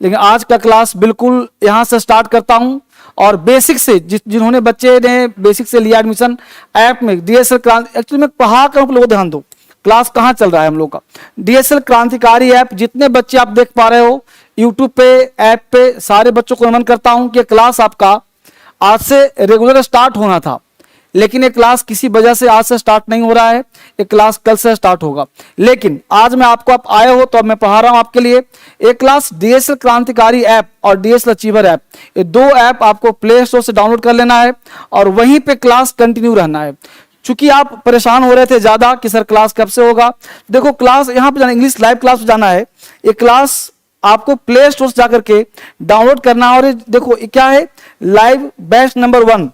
लेकिन आज का क्लास बिल्कुल यहाँ से स्टार्ट करता हूँ और बेसिक से जिन्होंने बच्चे ने बेसिक से लिया एडमिशन ऐप में डीएसएल क्रांति, एक्चुअली मैं कहा करूँ लोग ध्यान दो क्लास कहाँ चल रहा है हम लोग का। डीएसएल क्रांतिकारी ऐप, जितने बच्चे आप देख पा रहे हो यूट्यूब पे ऐप पे, सारे बच्चों को नमन करता हूँ कि क्लास आपका आज से रेगुलर स्टार्ट होना था, लेकिन ये क्लास किसी वजह से आज से स्टार्ट नहीं हो रहा है। ये क्लास कल से स्टार्ट होगा, लेकिन आज मैं आपको, आप आए हो तो अब मैं पढ़ा रहा हूं आपके लिए एक क्लास डीएसएल क्रांतिकारी ऐप और डीएसएल अचीवर ऐप। ये दो ऐप आपको प्ले स्टोर से डाउनलोड कर लेना है और वहीं पे क्लास कंटिन्यू रहना है। चूंकि आप परेशान हो रहे थे ज्यादा कि सर क्लास कब से होगा, देखो क्लास यहाँ पे जाना, इंग्लिश लाइव क्लास पे जाना है। ये क्लास आपको प्ले स्टोर से जाकर के डाउनलोड करना है। और देखो ये क्या है, लाइव बैच नंबर 1,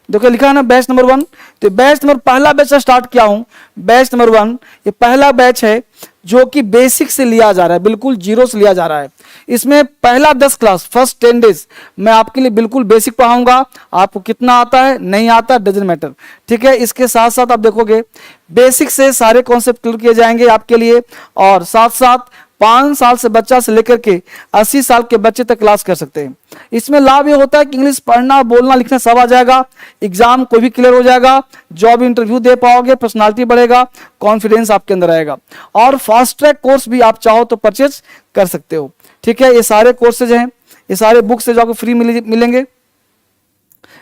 देखो लिखा है ना बैच नंबर 1। तो बैच नंबर, पहला बैच स्टार्ट किया हूं, बैच नंबर 1। ये पहला बैच है जो कि बेसिक से लिया जा रहा है, बिल्कुल जीरो से लिया जा रहा है। इसमें पहला 10 क्लास, फर्स्ट 10 डेज मैं आपके लिए बिल्कुल बेसिक पढ़ाऊंगा। आपको कितना आता है नहीं आता डजंट मैटर, ठीक है। इसके साथ साथ आप देखोगे बेसिक से सारे कॉन्सेप्ट क्लियर किए जाएंगे आपके लिए, और साथ साथ 5 साल से बच्चा से लेकर के 80 साल के बच्चे तक क्लास कर सकते हैं। इसमें लाभ ये होता है कि इंग्लिश पढ़ना बोलना लिखना सब आ जाएगा, एग्जाम कोई भी क्लियर हो जाएगा, जॉब इंटरव्यू दे पाओगे, पर्सनालिटी बढ़ेगा, कॉन्फिडेंस आपके अंदर आएगा। और फास्ट ट्रैक कोर्स भी आप चाहो तो परचेज कर सकते हो, ठीक है। ये सारे कोर्सेज हैं, ये सारे बुक्स से जो आपको फ्री मिलेंगे।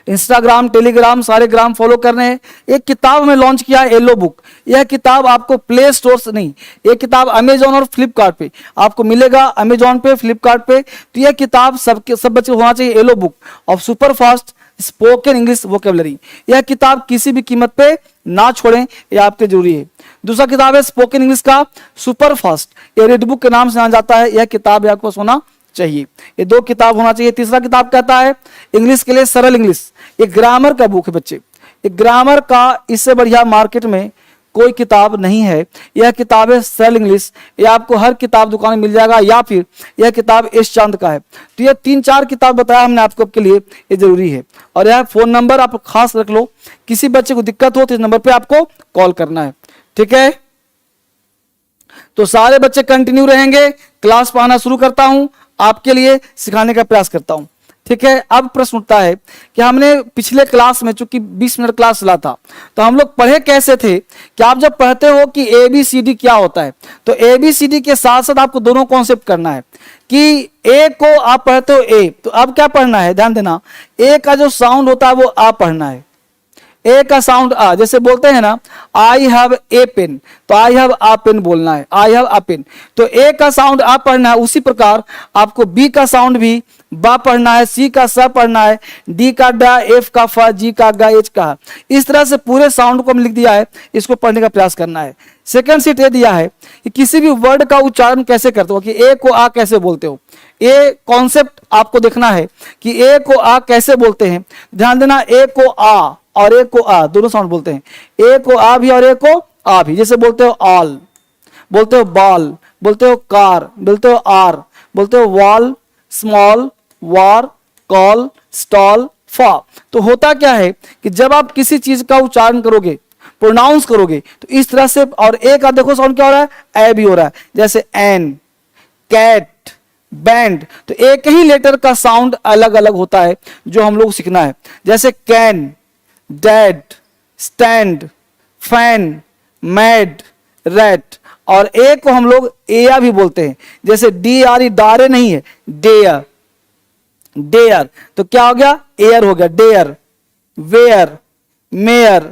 इंस्टाग्राम टेलीग्राम सारे ग्राम फॉलो करने हैं। एक किताब हमें लॉन्च किया है येलो बुक, यह किताब आपको प्ले स्टोर से नहीं, यह किताब अमेजॉन और फ्लिपकार्ट पे आपको मिलेगा, अमेजॉन पे फ्लिपकार्ट पे। तो यह किताब सब बच्चे को होना चाहिए, yellow book of super fast spoken English vocabulary. यह किताब किसी भी कीमत पे ना छोड़ें, यह आपके जरूरी है। दूसरा किताब है स्पोकन इंग्लिश का सुपर फास्ट, यह रेड बुक के नाम से जाना जाता है। यह किताब आपको होना चाहिए, ये 2 किताब होना चाहिए। तीसरा किताब कहता है इंग्लिश के लिए सरल इंग्लिश, ये ग्रामर का बुक है बच्चे, ये ग्रामर का इससे बढ़िया मार्केट में कोई किताब नहीं है। यह किताब है सरल इंग्लिश, ये आपको हर किताब दुकान में मिल जाएगा, या फिर यह किताब एस चांद का है। तो ये 3-4 किताब बताया हमने आपको के लिए, ये जरूरी है। और यह फोन नंबर आप खास रख लो, किसी बच्चे को दिक्कत हो तो इस नंबर पे आपको कॉल करना है, ठीक है। तो सारे बच्चे कंटिन्यू रहेंगे, क्लास पढ़ाना शुरू करता हूं, आपके लिए सिखाने का प्रयास करता हूं, ठीक है। अब प्रश्न उठता है कि हमने पिछले क्लास में चूंकि 20 मिनट क्लास चला था, तो हम लोग पढ़े कैसे थे कि आप जब पढ़ते हो कि ABCD क्या होता है, तो ABCD के साथ साथ आपको दोनों कॉन्सेप्ट करना है कि ए को आप पढ़ते हो ए, तो अब क्या पढ़ना है, ध्यान देना, ए का जो साउंड होता है वो आ पढ़ना है। ए का साउंड आ, जैसे बोलते हैं ना आई हैव ए पेन, तो आई हैव आ पेन बोलना है, आई हैव आ पेन। तो ए का साउंड आ पढ़ना है, उसी प्रकार आपको बी का साउंड भी बा पढ़ना है, सी का स पढ़ना है, डी का डा, एफ का फ, जी का गा, एच का। इस तरह से पूरे साउंड को हम लिख दिया है, इसको पढ़ने का प्रयास करना है। सेकंड सीट ये दिया है कि किसी भी वर्ड का उच्चारण कैसे करते हो, कि ए को आ कैसे बोलते हो। ए कॉन्सेप्ट आपको देखना है कि ए को आ कैसे बोलते हैं। ध्यान देना, ए को आ और ए को आ दोनों साउंड बोलते हैं, ए को आ भी और ए को आ भी। जैसे बोलते हो ऑल, बोलते हो बॉल, बोलते हो कार, बोलते हो आर, बोलते हो वॉल, स्मॉल, वार, कॉल, स्टॉल, फा। तो होता क्या है कि जब आप किसी चीज का उच्चारण करोगे, प्रोनाउंस करोगे, तो इस तरह से, और ए का देखो साउंड क्या हो रहा है, ए भी हो रहा है। जैसे एन, कैट, बैंड, तो एक ही लेटर का साउंड अलग अलग होता है जो हम लोग सीखना है। जैसे can, dad, stand, fan, mad, rat. और ए को हम लोग एया भी बोलते हैं, जैसे डी आर ई, डारे नहीं है, डेयर, डेयर। तो क्या हो गया, एयर हो गया, dare, where, mayor,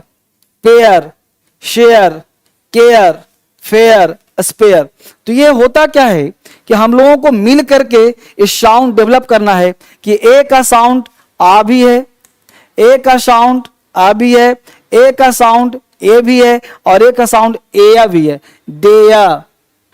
pair, share, care, fair, spare. तो ये होता क्या है कि हम लोगों को मिल करके इस साउंड डेवलप करना है कि ए का साउंड आ भी है, ए का साउंड आ भी है, ए का साउंड ए भी है, और ए का साउंड एया भी है, डेयर,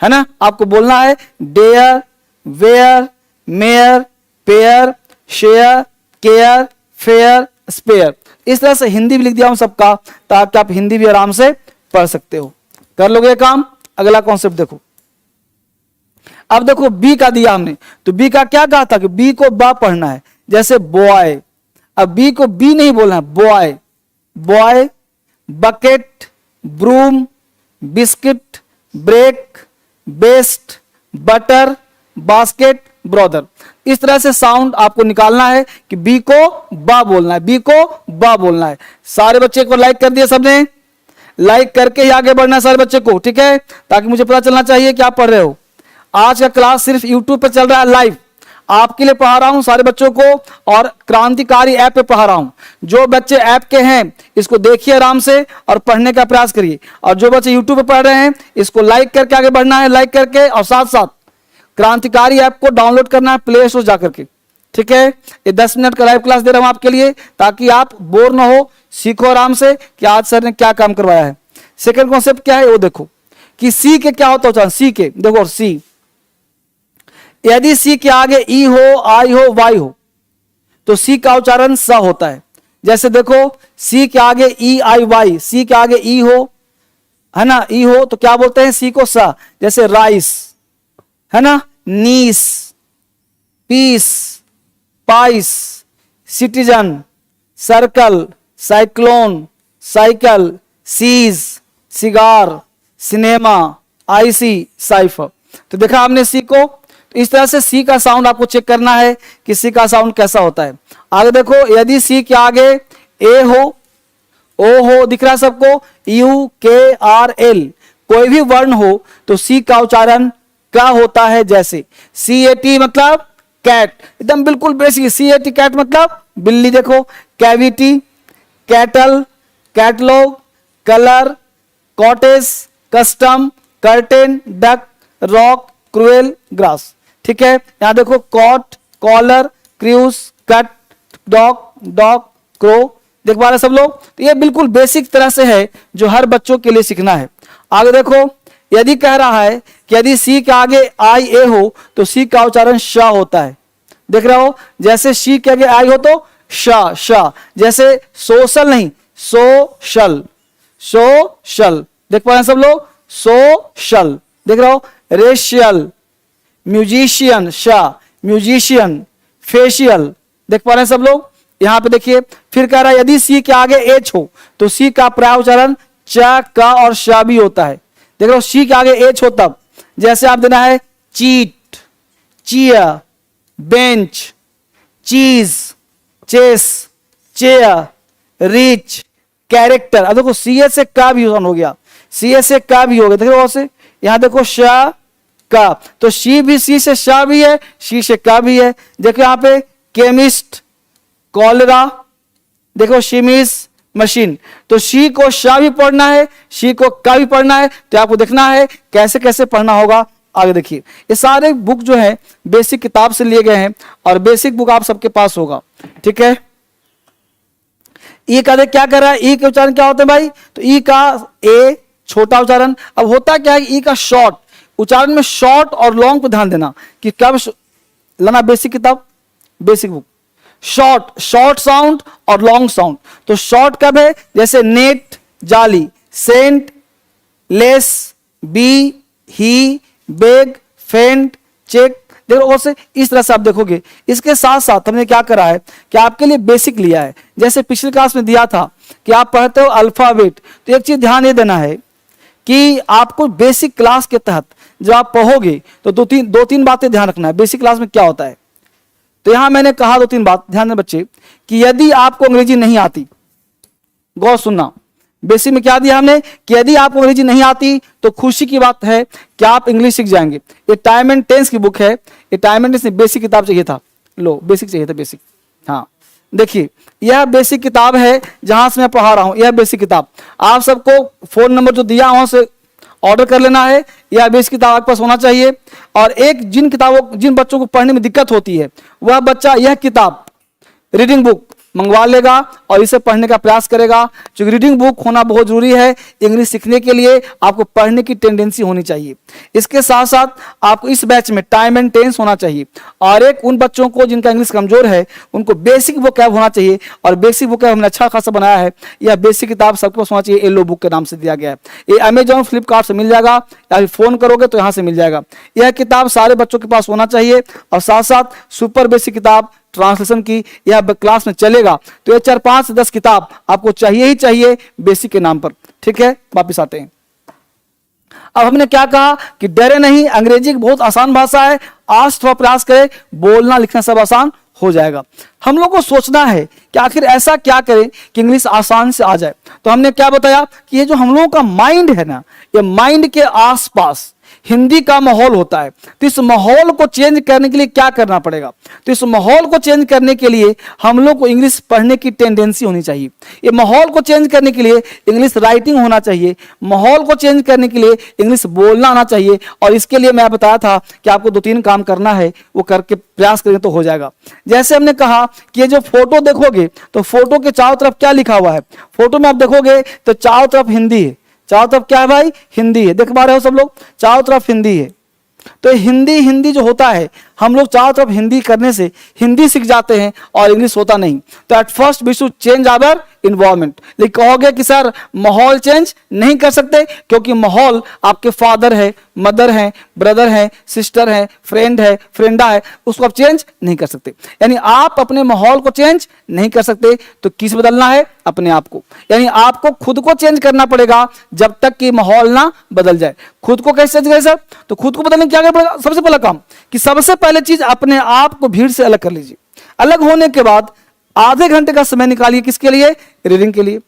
है ना। आपको बोलना है dare, where, mayor, pair, share, care, fair, spare. इस तरह से हिंदी भी लिख दिया हूं सबका, ताकि आप हिंदी भी आराम से पढ़ सकते हो। कर लोगे काम। अगला कॉन्सेप्ट देखो, अब देखो बी का दिया हमने, तो बी का क्या कहा था कि बी को बा पढ़ना है, जैसे बॉय। अब बी को बी नहीं बोलना है, boy, boy, bucket, broom, biscuit, break, best, butter, basket, brother. इस तरह से साउंड आपको निकालना है कि बी को बा बोलना है, बी को बा बोलना है। सारे बच्चे को लाइक कर दिया सबने, लाइक करके ही आगे बढ़ना है सारे बच्चे को, ठीक है, ताकि मुझे पता चलना चाहिए कि आप पढ़ रहे हो। आज का क्लास सिर्फ यूट्यूब पे चल रहा है लाइव, आपके लिए पढ़ा रहा हूं सारे बच्चों को, और क्रांतिकारी ऐप पे पढ़ा रहा हूं। जो बच्चे ऐप के हैं इसको देखिए आराम से और पढ़ने का प्रयास करिए, और जो बच्चे यूट्यूब पे पढ़ रहे हैं इसको लाइक करके आगे बढ़ना है, लाइक करके, और साथ साथ क्रांतिकारी ऐप को डाउनलोड करना है प्ले स्टोर जाकर के, ठीक है। ये 10 मिनट का लाइव क्लास दे रहा हूं आपके लिए, ताकि आप बोर ना हो, सीखो आराम से कि आज सर ने क्या काम करवाया है। सेकंड कॉन्सेप्ट क्या है वो देखो कि सी के क्या होता है, सी के देखो, सी यदि सी के आगे ई हो, आई हो, वाई हो तो सी का उच्चारण स होता है। जैसे देखो सी के आगे ई आई वाई, सी के आगे ई हो, है ना, ई हो तो क्या बोलते हैं सी को स। जैसे राइस, है ना, nice, peace, pice, citizen, circle, cyclone, cycle, cease, cigar, cinema, icy, cipher. तो देखा आपने सी को, तो इस तरह से सी का साउंड आपको चेक करना है कि सी का साउंड कैसा होता है। आगे देखो यदि सी के आगे ए हो, ओ हो, दिख रहा है सबको, यू के आर एल कोई भी वर्ण हो तो सी का उच्चारण क्या होता है। जैसे सी ए टी मतलब कैट, एकदम बिल्कुल basic, C A T cat मतलब बिल्ली। देखो cavity, cattle, catalogue, colour, cottage, custom, curtain, duck, rock, cruel, grass, ठीक है। यहां देखो cot, collar, cruise, cut, dog, dog, crow, देख पा रहे सब लोग। तो ये बिल्कुल बेसिक तरह से है जो हर बच्चों के लिए सीखना है। आगे देखो यदि कह रहा है कि यदि सी के आगे आई ए हो तो सी का उच्चारण श होता है, देख रहे हो। जैसे सी के आगे आई हो तो श, श। जैसे सोशल नहीं, सोशल, सोशल, देख पा रहे हैं सब लोग, सोशल, देख रहे हो। Racial, musician, Shah, musician, facial, देख पा रहे हैं सब लोग। यहां पे देखिए फिर कह रहा है यदि सी के आगे एच हो तो सी का प्राय उच्चारण च, का और शा भी होता है, देख रहे हो। सी के आगे एच हो तब, जैसे आप देना है चीट, चियर, बेंच, चीज, चेस, चेयर, रिच, कैरेक्टर। अब देखो सी एस से का भी हो गया, सी एस से का भी हो गया, देखो से। यहां देखो शा, का, तो शी भी सी से शा भी है, शी से का भी है। देखो यहां पे केमिस्ट, कॉलरा, देखो शिमिस, मशीन। तो शी को शा भी पढ़ना है, शी को का भी पढ़ना है, तो आपको देखना है कैसे कैसे पढ़ना होगा। आगे देखिए ये सारे बुक जो है बेसिक किताब से लिए गए हैं, और बेसिक बुक आप सबके पास होगा, ठीक है। ई का क्या कर रहा है, ई के उच्चारण क्या होते हैं भाई, तो ई का ए छोटा उच्चारण। अब होता क्या है, ई का शॉर्ट उच्चारण में शॉर्ट और लॉन्ग पे ध्यान देना कि कब लाना बेसिक किताब, basic book. Short, short sound और लॉन्ग साउंड। तो शॉर्ट कब है, जैसे नेट, जाली, सेंट, लेस, बी, ही, बेग, फेंट, चेक, देखो से इस तरह से आप देखोगे। इसके साथ साथ हमने क्या करा है कि आपके लिए बेसिक लिया है। जैसे पिछली क्लास में दिया था कि आप पढ़ते हो अल्फाबेट, तो एक चीज ध्यान ये देना है कि आपको बेसिक क्लास के तहत जब आप पढ़ोगे तो दो तीन बातें ध्यान रखना है। बेसिक क्लास में क्या होता है, तो यहां मैंने कहा 2-3 बात ध्यान दें बच्चे, कि यदि आपको अंग्रेजी नहीं आती, गौर सुनना, बेसिक में क्या दिया हमने कि यदि आपको अंग्रेजी नहीं आती तो खुशी की बात है कि आप इंग्लिश सीख जाएंगे। ये टाइम एंड टेंस की बुक है, ये टाइम एंड टेंस बेसिक किताब चाहिए था, लो बेसिक चाहिए था, बेसिक। हाँ देखिए यह बेसिक किताब है जहां से मैं पढ़ा रहा हूं, यह बेसिक किताब। आप सबको फोन नंबर जो दिया वहां से ऑर्डर कर लेना है, यह बेसिक किताब आपके पास होना चाहिए। और एक जिन बच्चों को पढ़ने में दिक्कत होती है वह बच्चा यह किताब रीडिंग बुक मंगवा लेगा और इसे पढ़ने का प्रयास करेगा। क्योंकि रीडिंग बुक होना बहुत जरूरी है इंग्लिश सीखने के लिए, आपको पढ़ने की टेंडेंसी होनी चाहिए। इसके साथ साथ आपको इस बैच में टाइम एंड टेंस होना चाहिए, और एक उन बच्चों को जिनका इंग्लिश कमजोर है उनको बेसिक वोकैब होना चाहिए, और बेसिक वोकैब हमने अच्छा खासा बनाया है। यह बेसिक किताब सबके पास होना चाहिए, येलो बुक के नाम से दिया गया है। ये अमेजॉन, फ्लिपकार्ट से मिल जाएगा, या फिर फोन करोगे तो यहाँ से मिल जाएगा। यह किताब सारे बच्चों के पास होना चाहिए, और साथ साथ सुपर बेसिक किताब ट्रांसलेशन की यह क्लास में चलेगा। तो ये 4-5 से 10 किताब आपको चाहिए ही चाहिए बेसिक के नाम पर, ठीक है। वापिस आते हैं, अब हमने क्या कहा कि डरे नहीं, अंग्रेजी बहुत आसान भाषा है, आज थोड़ा प्रयास करें, बोलना लिखना सब आसान हो जाएगा। हम लोग को सोचना है कि आखिर ऐसा क्या करें कि इंग्लिश आसान से आ जाए। तो हमने क्या बताया कि ये जो हम लोगों का माइंड है ना, ये माइंड के आसपास हिंदी का माहौल होता है। तो इस माहौल को चेंज करने के लिए क्या करना पड़ेगा? तो इस माहौल को चेंज करने के लिए हम लोग को इंग्लिश पढ़ने की टेंडेंसी होनी चाहिए। ये माहौल को चेंज करने के लिए इंग्लिश राइटिंग होना चाहिए, माहौल को चेंज करने के लिए इंग्लिश बोलना आना चाहिए। और इसके लिए मैं बताया था कि आपको 2-3 काम करना है, वो करके प्रयास करें तो हो जाएगा। जैसे हमने कहा कि ये जो फोटो देखोगे तो फोटो के चारों तरफ क्या लिखा हुआ है? फोटो में आप देखोगे तो चारों तरफ हिंदी है। चारों तरफ क्या है भाई? हिंदी है। देख पा रहे हो सब लोग? चारों तरफ हिंदी है। तो हिंदी जो होता है, हम लोग चारों तरफ हिंदी करने से हिंदी सीख जाते हैं और इंग्लिश होता नहीं। तो at first we should change our environment. लेकिन कहोगे कि सर माहौल चेंज नहीं कर सकते, क्योंकि माहौल आपके फादर है, मदर है, ब्रदर है, सिस्टर है, फ्रेंड है, फ्रेंडा है, उसको आप चेंज नहीं कर सकते। यानी आप अपने माहौल को चेंज नहीं कर सकते। तो किस बदलना है? अपने आप को। यानी आपको खुद को चेंज करना पड़ेगा जब तक कि माहौल ना बदल जाए। खुद को कैसे चेंज करें सर? तो खुद को बदलने क्या करना पड़ेगा? सबसे पहला काम कि सबसे पहले चीज अपने आप को भीड़ से अलग कर लीजिए। अलग होने के बाद आधे घंटे का समय निकालिए किसके लिए? रीडिंग के लिए।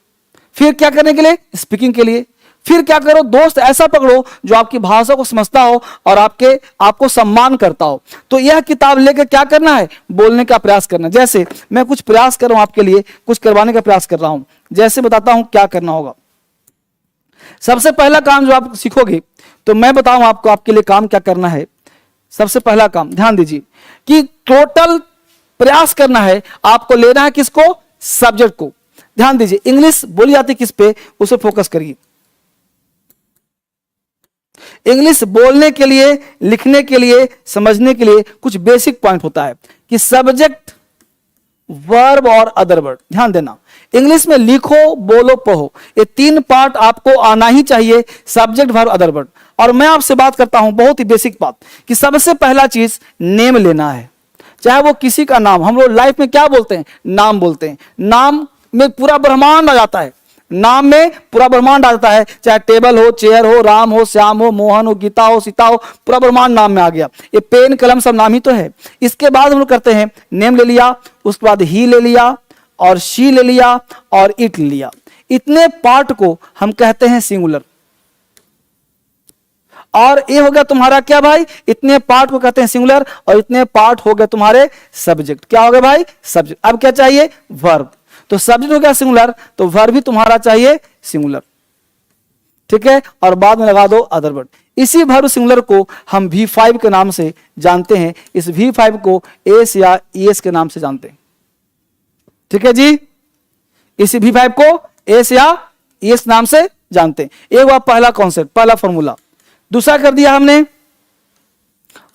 फिर क्या करने के लिए? स्पीकिंग के लिए। फिर क्या करो? दोस्त ऐसा पकड़ो जो आपकी भाषा को समझता हो और आपको सम्मान करता हो। तो यह किताब लेकर क्या करना है? बोलने का प्रयास करना। जैसे मैं कुछ प्रयास कर रहा हूं आपके लिए, कुछ करवाने का प्रयास कर रहा हूं। जैसे बताता हूं क्या करना होगा। सबसे पहला काम जो आप सीखोगे, तो मैं बताऊं आपको आपके लिए काम क्या करना है। सबसे पहला काम ध्यान दीजिए कि टोटल प्रयास करना है, आपको लेना है किसको? सब्जेक्ट को। ध्यान दीजिए, इंग्लिश बोली जाती किस पे, उसे फोकस करिए। इंग्लिश बोलने के लिए, लिखने के लिए, समझने के लिए कुछ बेसिक पॉइंट होता है कि सब्जेक्ट, वर्ब और अदर वर्ड। ध्यान देना, इंग्लिश में लिखो, बोलो, पढ़ो, ये 3 पार्ट आपको आना ही चाहिए, सब्जेक्ट, वर्ब, अदर वर्ड। और मैं आपसे बात करता हूं बहुत ही बेसिक बात कि सबसे पहला चीज नेम लेना है। चाहे वो किसी का नाम, हम लोग लाइफ में क्या बोलते हैं? नाम बोलते हैं। नाम में पूरा ब्रह्मांड आ जाता है। नाम में पूरा ब्रह्मांड आ जाता है, चाहे टेबल हो, चेयर हो, राम हो, श्याम हो, मोहन हो, गीता हो, सीता हो, पूरा ब्रह्मांड नाम में आ गया। ये पेन कलम सब नाम ही तो है। इसके बाद हम लोग करते हैं, नेम ले लिया, उसके बाद ही ले लिया और शी ले लिया और इट ले लिया। इतने पार्ट को हम कहते हैं सिंगुलर। और ये हो गया तुम्हारा क्या भाई? इतने पार्ट को कहते हैं सिंगुलर और इतने पार्ट हो गए तुम्हारे सब्जेक्ट। क्या हो गया भाई? सब्जेक्ट। अब क्या चाहिए? वर्ब। तो सब्जेक्ट हो गया सिंगुलर, तो वर्ब भी तुम्हारा चाहिए सिंगुलर। ठीक है, और बाद में लगा दो अदर वर्ड। इसी वर्ब सिंगुलर को हम V5 के नाम से जानते हैं। इस V5 को एस या ईएस के नाम से जानते हैं। ठीक है जी, इसी V5 को एस या ईएस नाम से जानते हैं। एक बार पहला कॉन्सेप्ट, पहला फॉर्मूला। दूसरा कर दिया हमने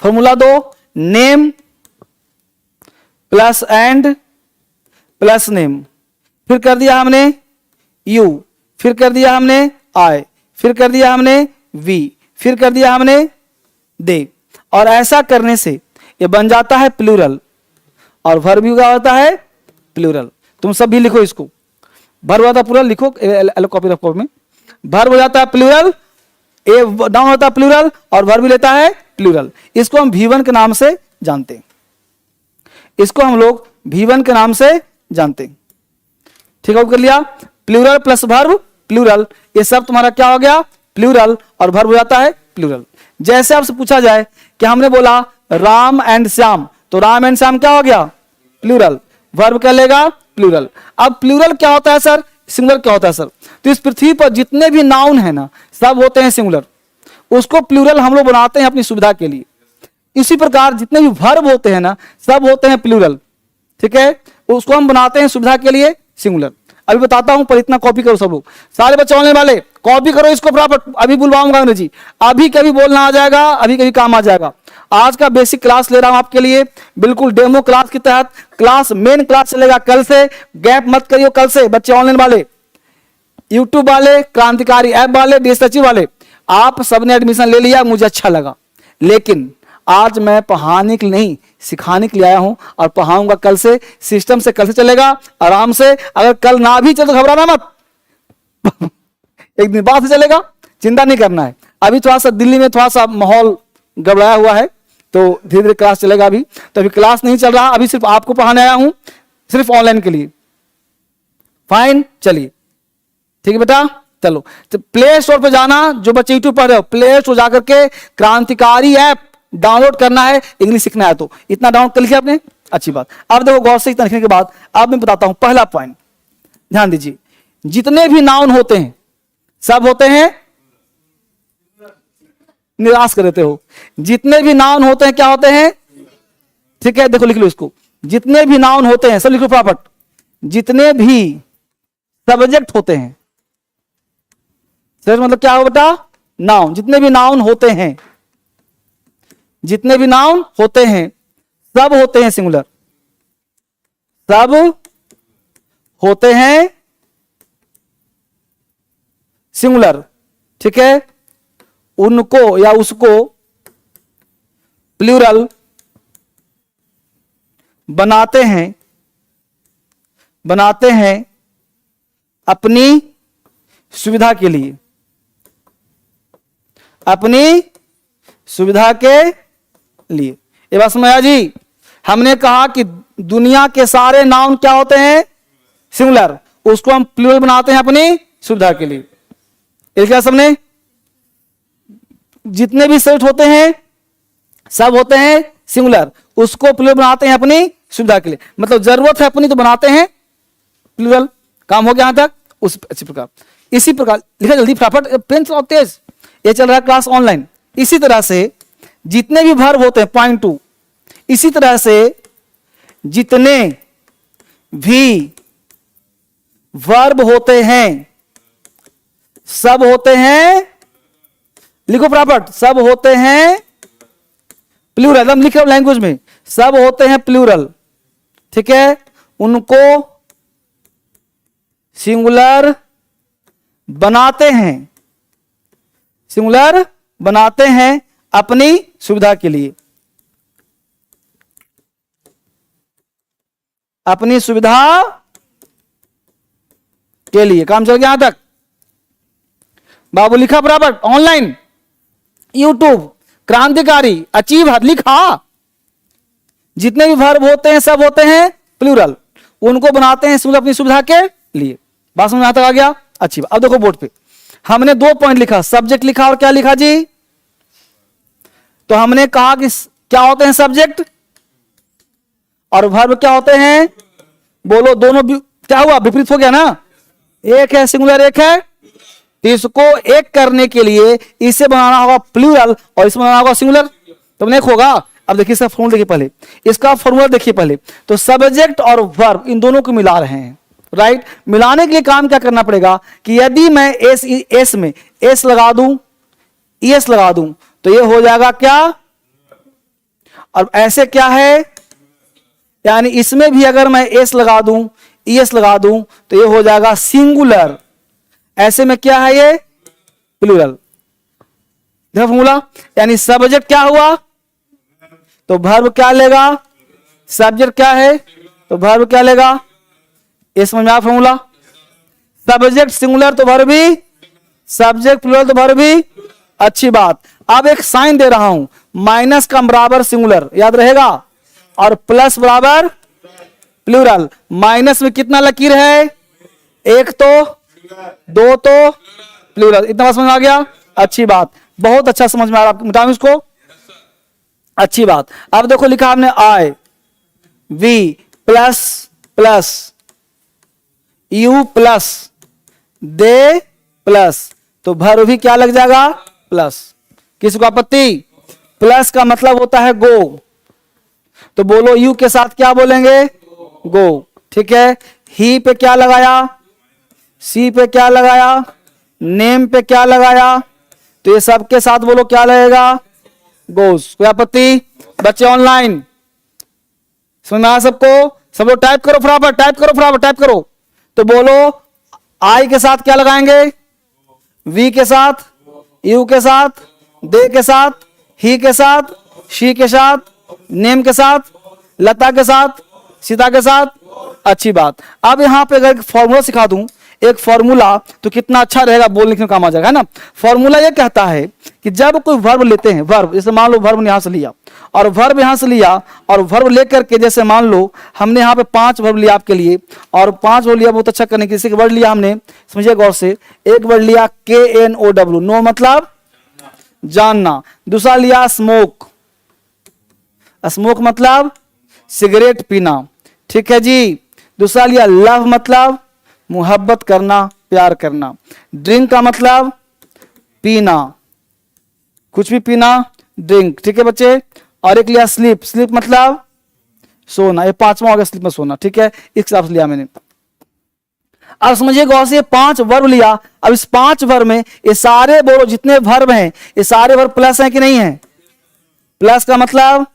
formula 2, name plus and plus name. फिर कर दिया हमने यू, फिर कर दिया हमने आई, फिर कर दिया हमने वी, फिर कर दिया हमने दे। और ऐसा करने से ये बन जाता है प्लूरल और वर्ब भी होता है प्लूरल। तुम सब भी लिखो इसको, वर्ब होता है प्लूरल, लिखो कॉपी रखो में। वर्ब हो जाता है प्लूरल, ए नाउन होता है प्लूरल और वर्ब भी लेता है प्लूरल। इसको हम V1 के नाम से जानते हैं। इसको हम लोग V1 के नाम से जानते हैं। ठीक है, कर लिया। प्लूरल प्लस वर्ब प्लूरल, ये सब तुम्हारा क्या हो गया? प्लूरल और वर्ब हो जाता है प्लूरल। जैसे आपसे पूछा जाए कि हमने बोला राम एंड श्याम, तो राम एंड श्याम क्या हो गया? प्लूरल। वर्ब क्या लेगा? प्लूरल। अब प्लूरल क्या होता है सर? सिंगुलर क्या होता है सर? तो इस पृथ्वी पर जितने भी नाउन है ना, सब होते हैं सिंगुलर। उसको प्लूरल हम लोग बनाते हैं अपनी सुविधा के लिए। इसी प्रकार जितने भी वर्ब होते हैं ना, सब होते हैं प्लूरल। ठीक है, उसको हम बनाते हैं सुविधा के लिए सिंगुलर। अभी बताता हूं, पर इतना कॉपी करो सब लोग, सारे बच्चे ऑनलाइन वाले कॉपी करो इसको फटाफट। अभी बुलवाऊंगा अंग्रेजी, अभी कभी बोलना आ जाएगा, अभी कभी काम आ जाएगा। आज का बेसिक क्लास ले रहा हूं आपके लिए, बिल्कुल डेमो क्लास के तहत। क्लास मेन क्लास चलेगा कल से, गैप मत करियो कल से। बच्चे ऑनलाइन वाले, यूट्यूब वाले, क्रांतिकारी ऐप वाले, DSSC वाले, आप सबने एडमिशन ले लिया, मुझे अच्छा लगा। लेकिन आज मैं पढ़ाने के लिए नहीं, सिखाने के लिए आया हूं और पढ़ाऊंगा कल से। सिस्टम से कल से चलेगा आराम से। अगर कल ना भी चले तो घबराना मत एक दिन बाद से चलेगा, चिंता नहीं करना है। अभी थोड़ा सा दिल्ली में थोड़ा सा माहौल गड़बड़ाया हुआ है, तो धीरे धीरे क्लास चलेगा। अभी तो अभी क्लास नहीं चल रहा, अभी सिर्फ आपको पढ़ाने आया हूं, सिर्फ ऑनलाइन के लिए। फाइन, चलिए ठीक है बेटा। चलो तो प्ले स्टोर पे जाना, जो बच्चे यूट्यूब पढ़ रहे हो प्ले स्टोर जाकर के क्रांतिकारी ऐप डाउनलोड करना है, इंग्लिश सीखना है तो इतना डाउनलोड कर लिया आपने, अच्छी बात। अब देखो गौर से इतना लिखने के बाद अब मैं बताता हूं पहला पॉइंट, ध्यान दीजिए। जितने भी नाउन होते हैं सब होते हैं, निराश कर देते हो, जितने भी नाउन होते हैं क्या होते हैं, ठीक है देखो लिख लो इसको, जितने भी नाउन होते हैं सब लिखो फटाफट, जितने भी सब्जेक्ट होते हैं, सर मतलब क्या हो बेटा, नाउन, जितने भी नाउन होते हैं, जितने भी नाउन होते हैं सब होते हैं सिंगुलर, सब होते हैं सिंगुलर, ठीक है। उनको या उसको प्लूरल बनाते हैं अपनी सुविधा के लिए, अपनी सुविधा के लिए। ये बात समझ आया जी। हमने कहा कि दुनिया के सारे नाउन क्या होते हैं, सिंगुलर, उसको हम प्लूरल बनाते हैं अपनी सुविधा के लिए। ये क्या सबने, जितने भी सेट होते हैं सब होते हैं सिंगुलर, उसको प्लूरल बनाते हैं अपनी सुविधा के लिए, मतलब जरूरत है अपनी तो बनाते हैं प्लूरल। काम हो गया यहां तक, उस अच्छी प्रकार इसी प्रकार लिखा, जल्दी फटाफट, पेन चलाओ तेज, ये चल रहा है क्लास ऑनलाइन। इसी तरह से जितने भी वर्ब होते हैं, पॉइंट 2, इसी तरह से जितने भी वर्ब होते हैं सब होते हैं, लिखो फटाफट, सब होते हैं प्लूरल, एकदम लिखो लैंग्वेज में, सब होते हैं प्लूरल, ठीक है। उनको सिंगुलर बनाते हैं, सिंगुलर बनाते हैं अपनी सुविधा के लिए, अपनी सुविधा के लिए। काम चल गया यहां तक बाबू, लिखा बराबर, ऑनलाइन यूट्यूब क्रांतिकारी अचीव हर लिखा, जितने भी वर्ब होते हैं सब होते हैं प्लूरल, उनको बनाते हैं सिंगुलर अपनी सुविधा के लिए। बात समझ में आता आ गया, अच्छी बात। अब देखो बोर्ड पे हमने 2 पॉइंट लिखा, सब्जेक्ट लिखा और क्या लिखा जी, तो हमने कहा कि क्या होते हैं सब्जेक्ट और वर्ब क्या होते हैं, बोलो दोनों क्या हुआ, विपरीत हो गया ना, एक है सिंगुलर एक है, तो इसको एक करने के लिए इसे बनाना होगा प्लूरल और इसे बनाना होगा सिंगुलर, तो एक होगा। अब देखिए इसका फॉर्मूला देखिए पहले, इसका फॉर्मूला देखिए पहले, तो सब्जेक्ट और वर्ब इन दोनों को मिला रहे हैं, राइट। मिलाने के लिए काम क्या करना पड़ेगा कि यदि मैं एस में एस लगा दूं, एस लगा दूं, तो ये हो जाएगा क्या, और ऐसे क्या है, यानी इसमें भी अगर मैं एस लगा दूं, एस लगा दूं, तो ये हो जाएगा सिंगुलर, ऐसे में क्या है ये प्लूरल। देखो फॉर्मूला, यानी सब्जेक्ट क्या हुआ तो वर्ब क्या लेगा, सब्जेक्ट क्या है तो वर्ब क्या लेगा, ये समझ में आया फॉर्मूला। सब्जेक्ट सिंगुलर तो वर्ब भी, सब्जेक्ट प्लूरल तो वर्ब भी, अच्छी बात। अब एक साइन दे रहा हूं, माइनस का बराबर सिंगुलर याद रहेगा और प्लस बराबर प्लूरल। माइनस में कितना लकीर है, एक तो, दो तो प्लूरल, इतना समझ में आ गया, अच्छी बात, बहुत अच्छा समझ में आ रहा, मिटाऊं इसको, अच्छी बात। अब देखो लिखा हमने I we plus plus you plus they plus, तो वर्ब भी क्या लग जाएगा प्लस, किसी को आपत्ति, प्लस का मतलब होता है गो, तो बोलो यू के साथ क्या बोलेंगे गो, ठीक है। ही पे क्या लगाया, सी पे क्या लगाया, नेम पे क्या लगाया, तो ये सबके साथ बोलो क्या लगेगा गोज, कोई आपत्ति, बच्चे ऑनलाइन समझ में आया सबको, सब लोग टाइप करो फटाफट, टाइप करो फटाफट, टाइप करो, तो बोलो आई के साथ क्या लगाएंगे, वी के साथ, यू के साथ, दे के साथ, ही के साथ, शी के साथ, नेम के साथ, लता के साथ, सीता के साथ, अच्छी बात। अब यहां पे अगर फॉर्मूला सिखा दूं, एक फॉर्मूला, तो कितना अच्छा रहेगा, बोलने के काम आ जाएगा, है ना। फॉर्मूला ये कहता है कि जब कोई वर्ब लेते हैं, वर्ब जैसे मान लो वर्ब यहां से लिया और वर्ब यहां से लिया और वर्ब लेकर के, जैसे मान लो हमने यहाँ पे 5 वर्ब लिया आपके लिए और 5 वर्ब लिया बहुत अच्छा करने के, जैसे वर्ड लिया हमने, समझिए गौर से, एक वर्ड लिया KNOW, नो मतलब जानना। दूसरा लिया स्मोक, स्मोक मतलब सिगरेट पीना, ठीक है जी। दूसरा लिया लव मतलब मोहब्बत करना, प्यार करना। ड्रिंक का मतलब पीना, कुछ भी पीना, ड्रिंक, ठीक है बच्चे। और एक लिया स्लीप, स्लीप मतलब सोना, ये 5वां हो गया स्लीप में सोना, ठीक है, इस हिसाब से लिया मैंने। अब समझिए गौर से, 5 वर्ब लिया। अब इस 5 वर्ब में ये सारे बोलो जितने वर्ब हैं, ये सारे वर्ब प्लस हैं कि नहीं है? प्लस का मतलब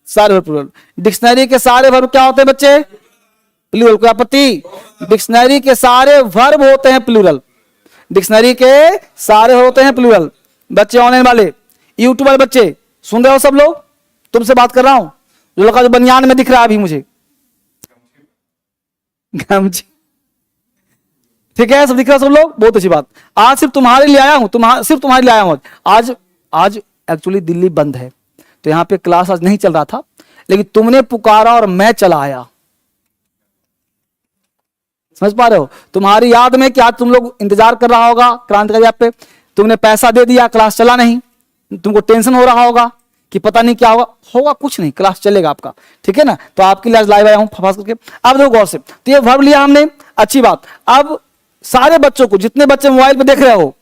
सारे वर्ब प्लूरल। डिक्शनरी के सारे वर्ब क्या होते हैं बच्चे? प्लूरल। कोई आपत्ति? डिक्शनरी के सारे वर्ब होते हैं प्लूरल, डिक्शनरी के सारे होते हैं प्लूरल। बच्चे ऑनलाइन वाले, यूट्यूब वाले बच्चे सुन रहे हो सब लोग? तुमसे बात कर रहा हूं, जो लोग जो बनियान में दिख रहा है अभी मुझे, गमछी, ठीक है, सब दिख रहा है सब लोग, बहुत अच्छी बात। आज सिर्फ तुम्हारे लिए आया हूं, सिर्फ तुम्हारे लिए आया हूं। आज एक्चुअली दिल्ली बंद है, तो यहां पे क्लास आज नहीं चल रहा था, लेकिन तुमने पुकारा और मैं चला आया। समझ पा रहे हो? तुम्हारी याद में कि आज तुम लोग इंतजार कर रहा होगा क्रांतिकारी ऐप पे, तुमने पैसा दे दिया, क्लास चला नहीं, तुमको टेंशन हो रहा होगा कि पता नहीं क्या होगा, होगा कुछ नहीं, क्लास चलेगा आपका, ठीक है ना। तो आपके लिए आज लाइव आया हूं खास करके। अब देखो गौर से, तो ये वर्ब लिया हमने, अच्छी बात। अब सारे बच्चों को, जितने बच्चे मोबाइल पे देख रहे हो,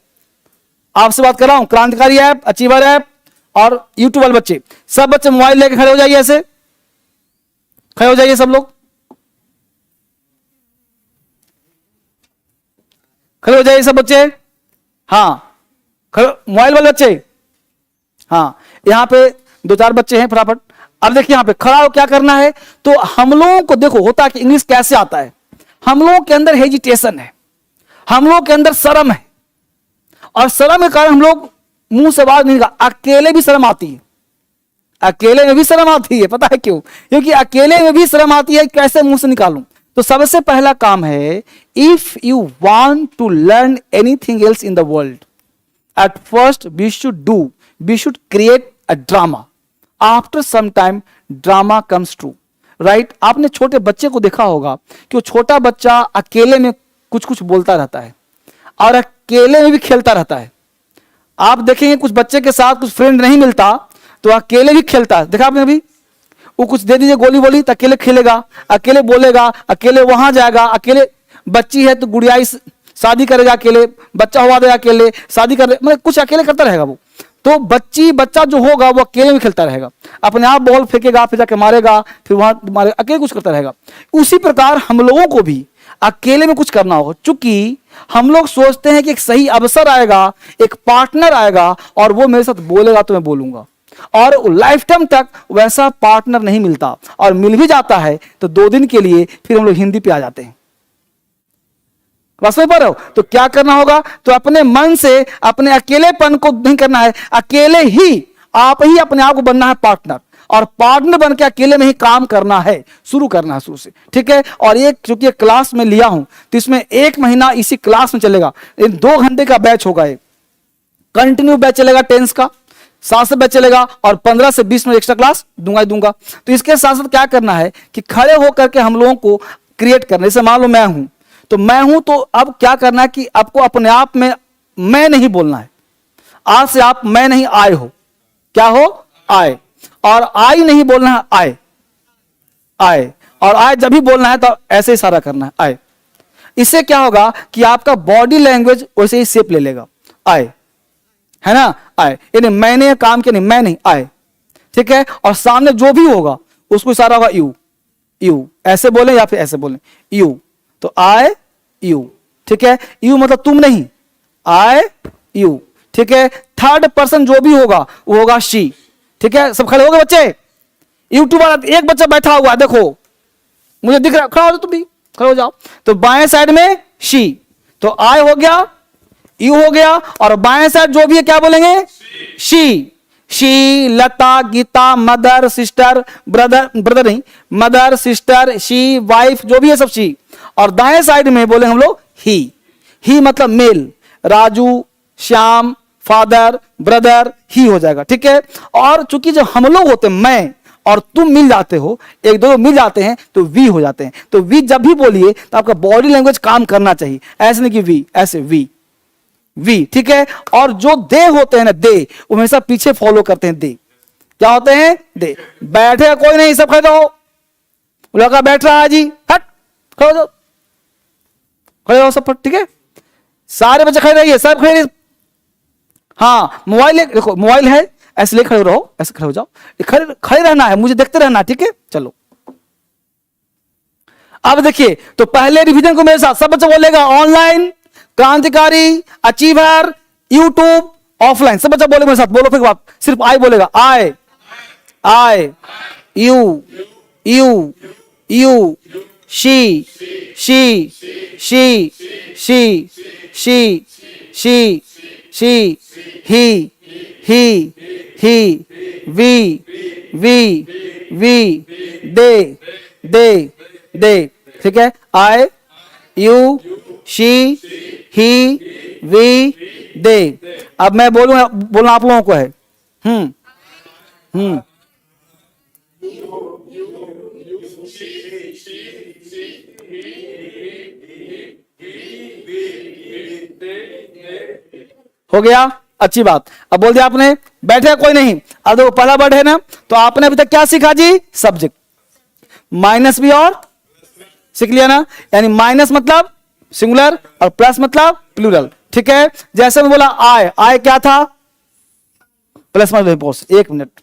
आपसे बात कर रहा हूं, क्रांतिकारी ऐप, अचीवर ऐप और यूट्यूब वाले बच्चे, सब बच्चे मोबाइल लेके खड़े हो जाइए, ऐसे खड़े हो जाइए सब लोग, खड़े हो जाइए सब बच्चे। हाँ, मोबाइल वाले बच्चे, हाँ, यहां पे 2-4 बच्चे हैं फटाफट। अब देखिए यहां पे खड़ा हो क्या करना है, तो हम लोगों को देखो होता है कि इंग्लिश कैसे आता है, हम लोगों के अंदर हेजिटेशन है, हम लोगों के अंदर शर्म है, और शर्म के कारण हम लोग मुंह से आवाज नहीं निकाल, अकेले भी शर्म आती है, अकेले में भी शर्म आती है, पता है क्यों? क्योंकि अकेले में भी शर्म आती है, कैसे मुंह से निकालूं। तो सबसे पहला काम है, if you want to learn anything else in the world, at first we should create a drama, after some time drama comes true, right. आपने छोटे बच्चे को देखा होगा कि वो छोटा बच्चा अकेले में कुछ कुछ बोलता रहता है और अकेले में भी खेलता रहता है। आप देखेंगे कुछ बच्चे के साथ कुछ फ्रेंड नहीं मिलता तो अकेले भी खेलता है, देखा आपने अभी? वो कुछ दे दीजिए गोली बोली तो अकेले खेलेगा, अकेले बोलेगा, अकेले वहां जाएगा, अकेले, बच्ची है तो गुड़िया शादी करेगा अकेले, बच्चा हुआ देगा अकेले, शादी कर, मतलब कुछ अकेले करता रहेगा वो। तो बच्चा जो होगा वो अकेले में खेलता रहेगा, अपने आप बॉल फेंकेगा, फिर जाके मारेगा, फिर वहां मारेगा, अकेले कुछ करता रहेगा। उसी प्रकार हम लोगों को भी अकेले में कुछ करना होगा, चूंकि हम लोग सोचते हैं कि एक सही अवसर आएगा, एक पार्टनर आएगा और वो मेरे साथ बोलेगा तो मैं बोलूंगा, और लाइफ टाइम तक वैसा पार्टनर नहीं मिलता, और मिल भी जाता है तो 2 दिन के लिए, फिर हम लोग हिंदी पे आ जाते हैं। बस में पढ़ रहे हो? तो क्या करना होगा, तो अपने मन से अपने अकेलेपन को नहीं करना है, अकेले ही आप ही अपने आप को बनना है पार्टनर, और पार्टनर बन के अकेले में ही काम करना है, शुरू करना है शुरू से, ठीक है। और ये चूंकि क्लास में लिया हूं तो इसमें 1 महीना इसी क्लास में चलेगा, 2 घंटे का बैच होगा, एक कंटिन्यू बैच चलेगा, टेंस का 7 से बैच चलेगा, और 15 से 20 मिनट एक्स्ट्रा क्लास दूंगा। तो इसके साथ साथ क्या करना है कि खड़े होकर के हम लोगों को क्रिएट करना, जैसे मान लो मैं हूं, तो अब क्या करना है कि आपको अपने आप में मैं नहीं बोलना है, आज से आप मैं नहीं आए हो, क्या हो? आए, और आई नहीं बोलना है, आए, और आए जब भी बोलना है तो ऐसे इशारा करना है, आए। इससे क्या होगा कि आपका बॉडी लैंग्वेज वैसे ही शेप ले लेगा, आए, है ना, आए, यानी मैंने काम किया नहीं, मैं नहीं, आए, ठीक है। और सामने जो भी होगा उसको इशारा होगा यू, ऐसे बोले या फिर ऐसे बोले, यू, तो आए यू, ठीक है। यू मतलब तुम नहीं, आए यू, ठीक है। थर्ड पर्सन जो भी होगा वो होगा शी, ठीक है। सब खड़े हो गए बच्चे? यूट्यूब वाला एक बच्चा बैठा हुआ देखो, मुझे दिख रहा, खड़ा हो जाओ, तुम भी खड़े हो जाओ। तो बाएं साइड में शी, तो आए हो गया, यू हो गया, और बाएं साइड जो भी है क्या बोलेंगे? She, Lata, Gita, mother, sister, brother नहीं, मदर, सिस्टर, शी, वाइफ, जो भी है सब शी। और दाएं साइड में बोले हम लोग ही मतलब male, Raju, Shyam, father, brother, he हो जाएगा, ठीक है। और चूंकि जब हम लोग होते हैं, मैं और तुम मिल जाते हो, एक दो मिल जाते हैं तो वी हो जाते हैं। तो वी जब भी बोलिए तो आपका बॉडी लैंग्वेज काम करना चाहिए, ऐसे नहीं कि वी, ऐसे वी, ठीक है। और जो दे होते हैं ना, दे, वो हमेशा पीछे फॉलो करते हैं। दे क्या होते हैं? दे। बैठे कोई नहीं, सब खड़े रहो, लड़का बैठ रहा है जी, हट, खड़े हो जाओ, खड़े रहो सब पर, ठीक है। सारे बच्चे खड़े रहिए, सब खड़े रहिए। हाँ, मोबाइल देखो, मोबाइल है, ऐसे ले खड़े रहो, ऐसे खड़े हो जाओ, खड़े खड़े रहना है, मुझे देखते रहना, ठीक है। चलो अब देखिए, तो पहले रिवीजन को मेरे साथ सब बच्चे बोलेगा, ऑनलाइन, क्रांतिकारी, अचीवर, यूट्यूब, ऑफलाइन, सब बच्चा बोले मेरे साथ, बोलो फिर बात, सिर्फ आई बोलेगा, I, you, she, he, we, they, ठीक है। I, you, she, he, we, they। अब मैं बोलना आप लोगों को है। हो गया, अच्छी बात। अब बोल दिया आपने, बैठे कोई नहीं। अब देखो पहला वर्ड है ना, तो आपने अभी तक क्या सीखा जी? सब्जेक्ट, माइनस भी और सीख लिया ना, यानी माइनस मतलब सिंगुलर और प्लस मतलब प्लूरल, ठीक है। जैसे मैं बोला आय क्या था? प्लस समझ लो बॉस, एक मिनट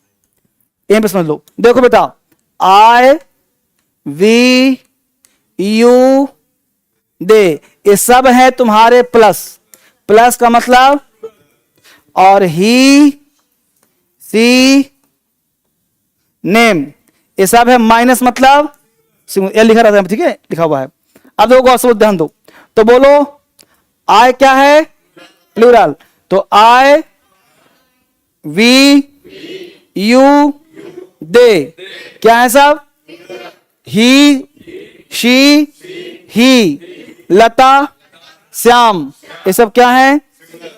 यहीं पे समझ लो। देखो बेटा, आई, वी, यू, दे, ये सब है तुम्हारे प्लस। प्लस का मतलब, और ही, सी, नेम, ये सब है माइनस मतलब ये लिखा रहता है, ठीक है, लिखा हुआ है। अब देखो सब ध्यान दो, तो बोलो आई क्या है? प्लूरल। तो आई, वी, यू, दे क्या है सब? ही, शी, ही, लता, श्याम, ये सब क्या है?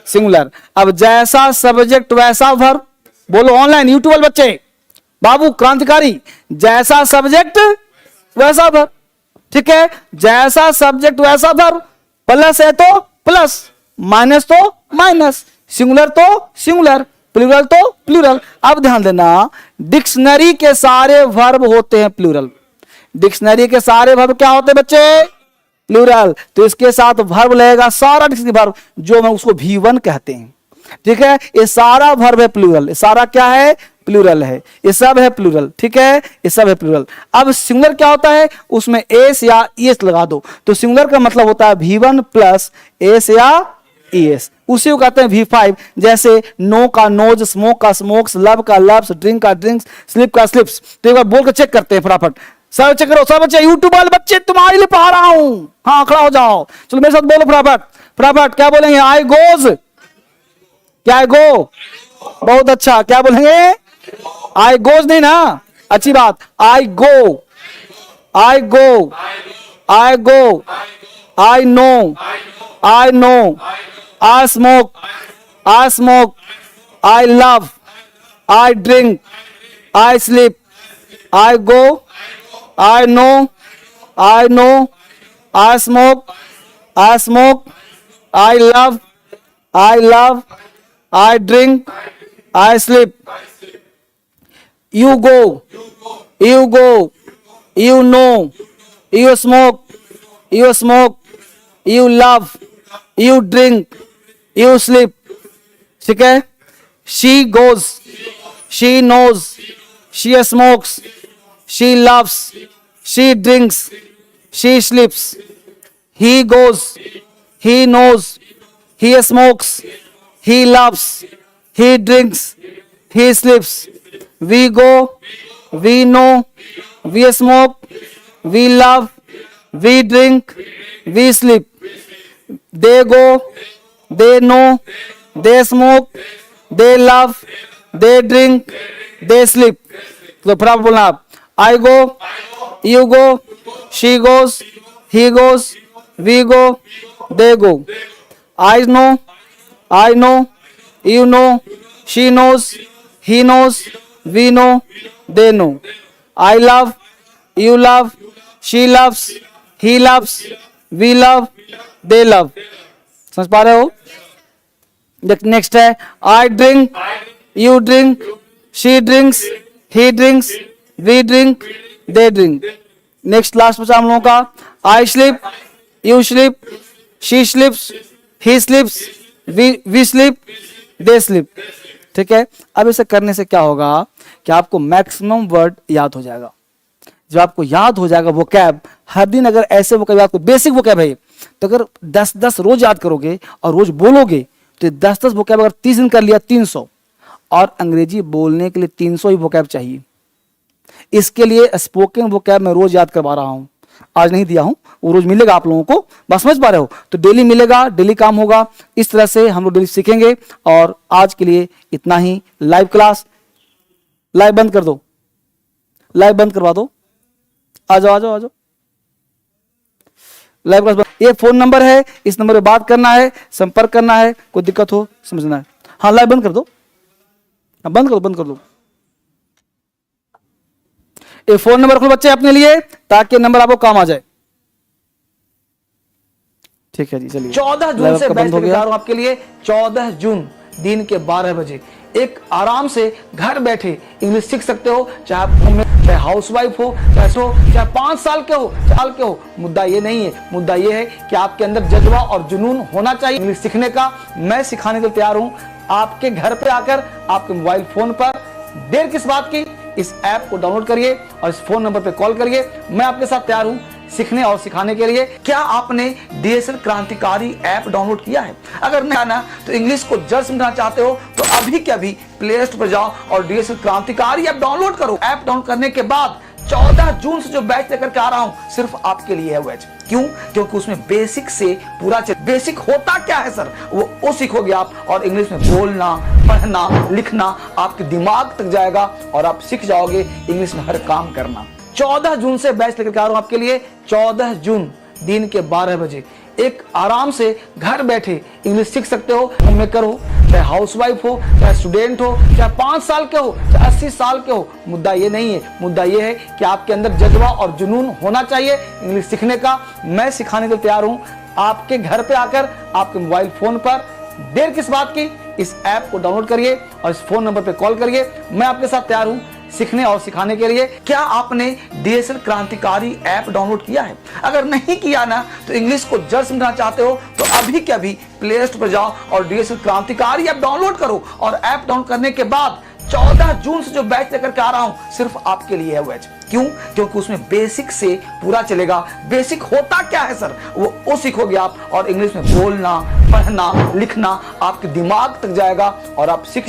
सिंगुलर। अब जैसा सब्जेक्ट वैसा वर्ब, बोलो ऑनलाइन यूट्यूब वाले बच्चे, बाबू क्रांतिकारी, जैसा सब्जेक्ट वैसा वर्ब, ठीक है। जैसा सब्जेक्ट वैसा वर्ब, प्लस है तो प्लस, माइनस तो माइनस, सिंगुलर तो सिंगुलर, प्लूरल तो प्लूरल। अब ध्यान देना, डिक्शनरी के सारे वर्ब होते हैं प्लूरल। डिक्शनरी के सारे वर्ब क्या होते हैं बच्चे? प्लूरल। तो इसके साथ वर्ब लगेगा सारा डिक्शनरी वर्ब, जो मैं उसको V1 कहते हैं, ठीक है। ये सारा वर्ब है प्लूरल, ये सारा क्या है? प्लूरल है, ये सब है प्लूरल, ठीक है, ये सब है प्लूरल। अब सिंगुलर क्या होता है? उसमें एस या ईएस लगा दो, तो सिंगुलर का मतलब होता है V1 प्लस एस या ईएस, उसी को कहते हैं V5। जैसे नो का नोज, स्मोक का स्मोक्स, लव का लव्स, ड्रिंक का ड्रिंक्स, स्लिप का स्लिप्स। तो एक बार बोल कर चेक करते हैं फटाफट, सब चेक करो, सब बच्चे, यूट्यूब वाले बच्चे तुम्हारे लिए पढ़ा रहा हूं, हाँ खड़ा हो जाओ, चलो मेरे साथ बोलो फटाफट फटाफट। क्या बोलेंगे? आई गोज, क्या है गो? बहुत अच्छा, क्या बोलेंगे? आई गोज नहीं ना, अच्छी बात, I go, I go, I go, I know, I know, I smoke, I smoke, I love, I drink, I sleep, I go, I know, I know, I smoke, I smoke, I love, I love, I drink, I sleep. You go, you go, you know, you smoke, you smoke, you love, you drink, you sleep. ठीक है? She goes, she knows, she smokes, she loves, she drinks, she sleeps. He goes, he knows, he smokes, he loves, he drinks, he sleeps. We go, we know, we smoke, we love, we drink, we sleep. They go, they know, they smoke, they love, they drink, they sleep. तो फटाफट बोलना आप, I go, you go, she goes, he goes, we go, they go. I know, I know, you know, she knows, he knows, we know, they know. I love, you love, she loves, he loves, we love, they love. समझ पा रहे हो? Next है I drink, you drink, she drinks, he drinks, we drink, they drink. Next last बचा हम लोगों का I sleep, you sleep, she sleeps, he sleeps, we sleep, they sleep. ठीक है. अब इसे करने से क्या होगा कि आपको मैक्सिमम वर्ड याद हो जाएगा. जब आपको याद हो जाएगा वोकैब, हर दिन अगर ऐसे वोकैब, आपको बेसिक वोकैब है तो अगर 10-10 रोज याद करोगे और रोज बोलोगे तो 10-10 वोकैब अगर 30 दिन कर लिया 300. और अंग्रेजी बोलने के लिए 300 ही वोकैब चाहिए. इसके लिए स्पोकन वोकैब मैं रोज याद करवा रहा हूं. आज नहीं दिया हूं, वो रोज मिलेगा आप लोगों को. बस समझ पा रहे हो? तो डेली मिलेगा, डेली काम होगा. इस तरह से हम लोग डेली सीखेंगे. और आज के लिए इतना ही. लाइव क्लास, लाइव बंद कर दो, लाइव बंद करवा दो. आ जाओ आ जाओ आ जाओ. Live class. ये फोन नंबर है, इस नंबर पे बात करना है, संपर्क करना है. कोई दिक्कत हो समझना है. हाँ लाइव बंद कर दो, बंद कर दो, बंद कर दो. ये फोन नंबर रखो बच्चे अपने लिए ताकि नंबर आपको काम आ जाए. ठीक है जी. चलिए 14 जून से बैच लेकर आ रहा हूं आपके लिए. 14 जून दिन के 12 बजे एक आराम से घर बैठे इंग्लिश सीख सकते हो. चाहे आप चाहे हाउसवाइफ हो, चाहे 5 साल के हो, साल के हो. मुद्दा ये नहीं है. मुद्दा ये है कि आपके अंदर जज्बा और जुनून होना चाहिए इंग्लिश सीखने का. मैं सिखाने के लिए तैयार हूं. आपके घर पे आकर, आपके मोबाइल फोन पर. देर किस बात की? इस ऐप को डाउनलोड करिए और इस फोन नंबर पे कॉल करिए. मैं आपके साथ तैयार हूं सीखने और सिखाने के लिए. क्या आपने डीएसएल क्रांतिकारी ऐप डाउनलोड किया है? अगर नहीं आना तो इंग्लिश को जड़ समझना चाहते हो तो अभी के अभी प्ले स्टोर पर जाओ और डीएसएल क्रांतिकारी ऐप डाउनलोड करो. ऐप डाउनलोड करने के बाद 14 जून से जो बैच लेकर के आ रहा हूं सिर्फ आपके लिए है बैच. क्यों? क्योंकि उसमें बेसिक से पूरा बेसिक होता क्या है सर, वो सीखोगे आप. और इंग्लिश में बोलना, पढ़ना, लिखना आपके दिमाग तक जाएगा और आप सीख जाओगे इंग्लिश में हर काम करना. 14 जून से बैच लेकर आ रहा हूं आपके लिए. 14 जून दिन के 12 बजे एक आराम से घर बैठे इंग्लिश सीख सकते हो. होम मेकर हो, चाहे हाउसवाइफ हो, चाहे स्टूडेंट हो, चाहे 5 साल के हो, चाहे 80 साल के हो. मुद्दा ये नहीं है. मुद्दा ये है कि आपके अंदर जज्बा और जुनून होना चाहिए इंग्लिश सीखने का. मैं सिखाने के लिए तैयार हूं आपके घर पे आकर, आपके मोबाइल फोन पर. देर किस बात की? इस ऐप को डाउनलोड करिए और इस फोन नंबर पे कॉल करिए. मैं आपके साथ तैयार हूं सीखने और सिखाने के लिए. क्या आपने डीएसएल क्रांतिकारी ऐप डाउनलोड किया है? अगर नहीं किया ना तो इंग्लिश को जड़ समझना चाहते हो तो अभी के अभी प्ले स्टोर पर जाओ और डीएसएल क्रांतिकारी ऐप डाउनलोड करो. और ऐप डाउनलोड करने के बाद 14 जून से जो बैच लेकर के आ रहा हूं सिर्फ आपके लिए है बैच. क्यों? क्योंकि उसमें बेसिक से पूरा चलेगा. बेसिक होता क्या है सर, वो सीखोगे आप. और इंग्लिश में बोलना, पढ़ना, लिखना आपके दिमाग तक जाएगा और आप सीख